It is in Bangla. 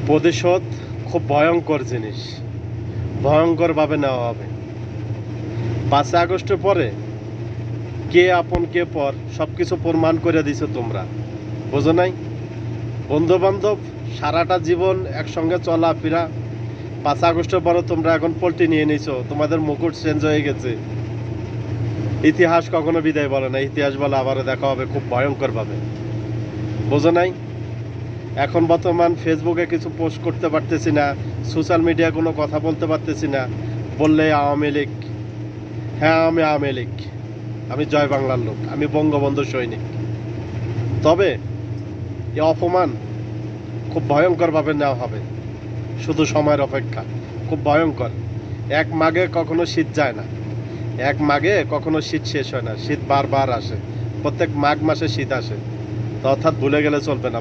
প্রতিশোধ খুব ভয়ঙ্কর জিনিস, ভয়ঙ্করভাবে নেওয়া হবে। 5 আগস্টের পরে কে আপন কে পর সব কিছু প্রমাণ করে দিছো তোমরা, বোঝো নাই? বন্ধু বান্ধব সারাটা জীবন একসঙ্গে চলাফেরা, 5 আগস্টের পরে তোমরা এখন পল্টি নিয়ে নিছো, তোমাদের মুকুট চেঞ্জ হয়ে গেছে। ইতিহাস কখনো বিদায় বলে না, ইতিহাস বলে আবারও দেখা হবে খুব ভয়ঙ্করভাবে, বোঝো নাই? এখন বর্তমান ফেসবুকে কিছু পোস্ট করতে পারতেছি না, সোশ্যাল মিডিয়া কোনো কথা বলতে পারতেছি না, বললে আওয়ামী লীগ। হ্যাঁ, আমি আওয়ামী লীগ, আমি জয় বাংলার লোক, আমি বঙ্গবন্ধু সৈনিক। তবে এই অপমান খুব ভয়ঙ্করভাবে নেওয়া হবে, শুধু সময়ের অপেক্ষা। খুব ভয়ঙ্কর। এক মাঘে কখনো শীত যায় না, এক মাঘে কখনো শীত শেষ হয় না, শীত বারবার আসে, প্রত্যেক মাঘ মাসে শীত আসে। তো অর্থাৎ ভুলে গেলে চলবে না।